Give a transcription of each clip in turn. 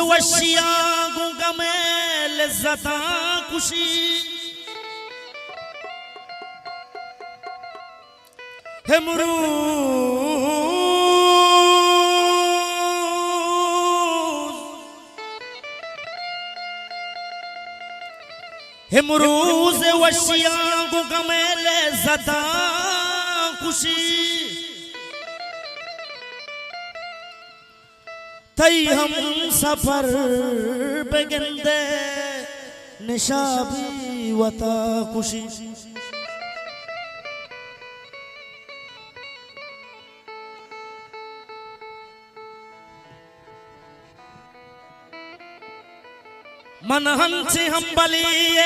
वशिया गूंगा में लज्जता खुशी है मुरूज वशिया गूंगा में लज्जता खुशी तई हम सफर बेगंदे निशाबी वता खुशी मन हंसी हम बली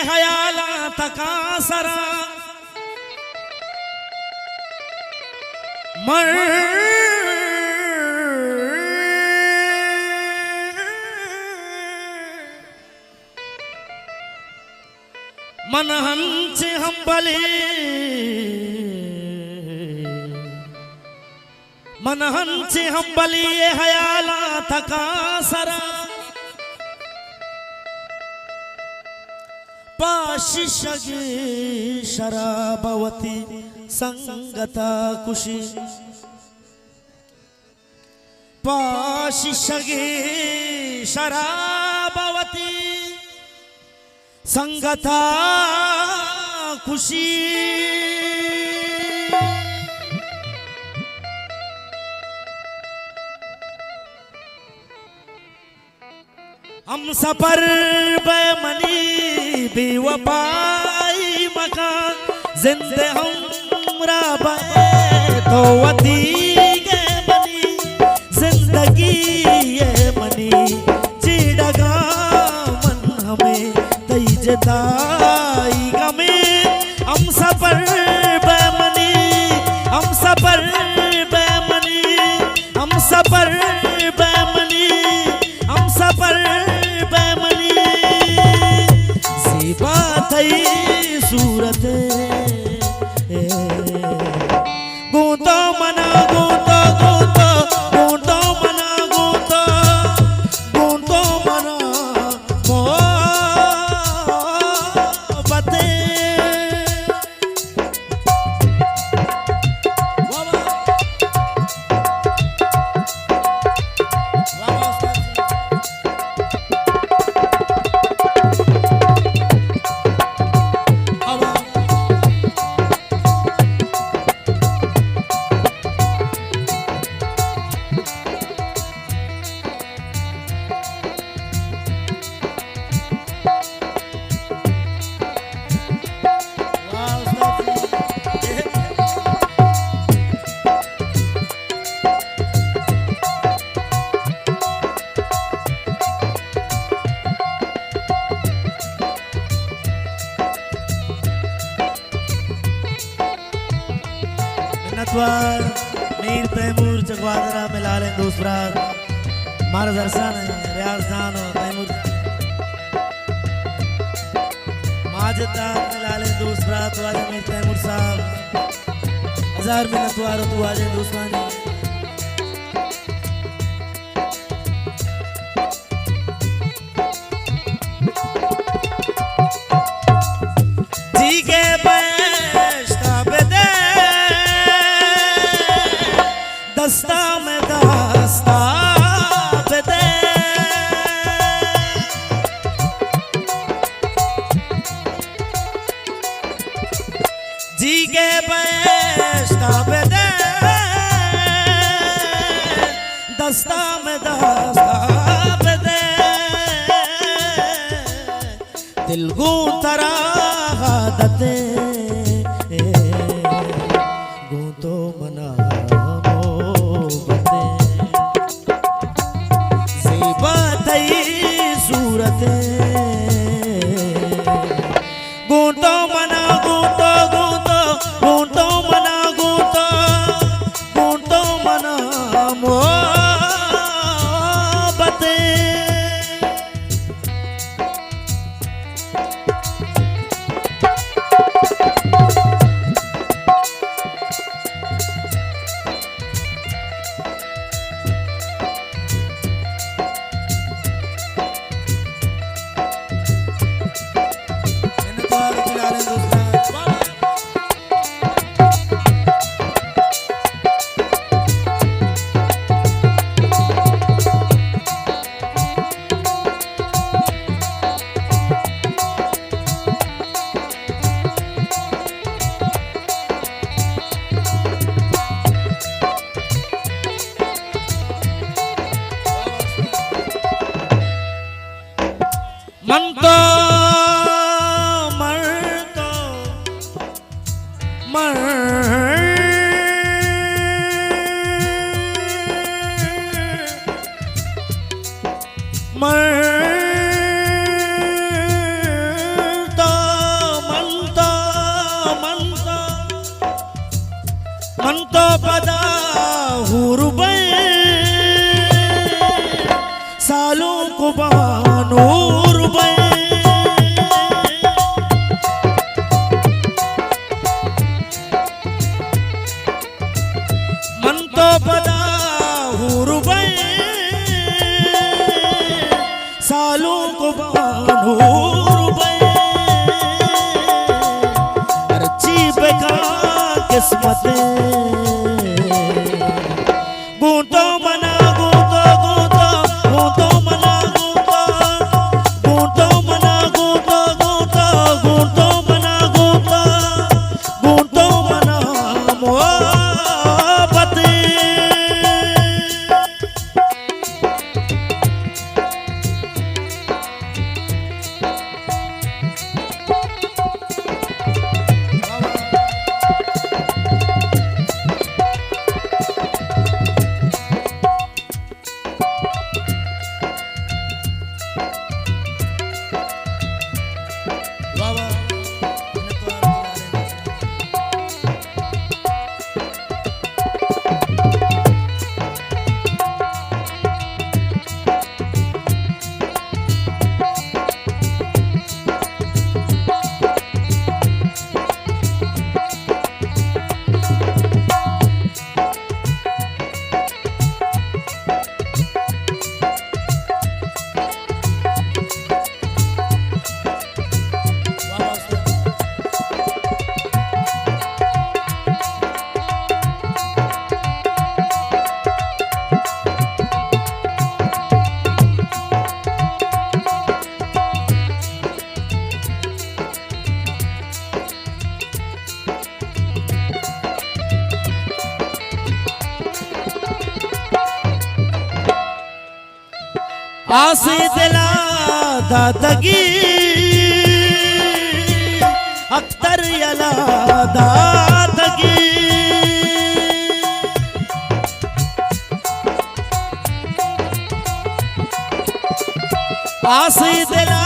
हयाला तकासरा मर मन हंसी हम बली मन हंसी हम बली हयाला तकासरा पाशिशगे शराबवती संगता खुशी पाशिशगे शराबवती संगता खुशी हम सफर बेमनी बेवफाई मकान जिंदे हमरा तो वती के बनी जिंदगी ये मनी चिड़गा मन हमें तई जताई गमे हम सफर बेमनी हम सफर बेमनी हम सफर बेमनी हम सफर सूरत गूंतो मना गूंतो गूंतो गूंतो मना गूंतो गूंतो मना मोहब्बते मीर तैमूर चकवादरा मिलाले दूसरा मार दर्शन रियाजदान तैमूर माजदा मिलाले दूसरा तो आज मीर तैमूर साहब हजार मिनटवार तो आज दूसरा जी के दस्ता में दस्ता दे जी के बेस्ता दे दस्ता में दस्ता दे दिल गू तरा दते गू तो मना सूरत गूंतो मना गूंतो गूंतो गूंतो मना गूंतो गूंतो मना मोहब्बते मनता मनता मनता मनता पदा हुरुबे सालों को बानूर बे मनता पदा हुरुबे सालों को बानूर बे अर्ची बेका किस्मत गूंतो मना गूंतो गूंतो गूंतो मना गूंतो गूंतो मना गूंतो गूंतो गूंतो मना गूंतो गूंतो मना मोहब्बत आसे दिला दादगी अख्तर यला दादगी आसे दिला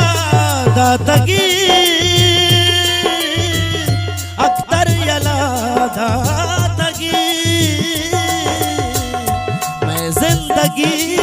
दादगी अख्तर यला दादगी मैं जिंदगी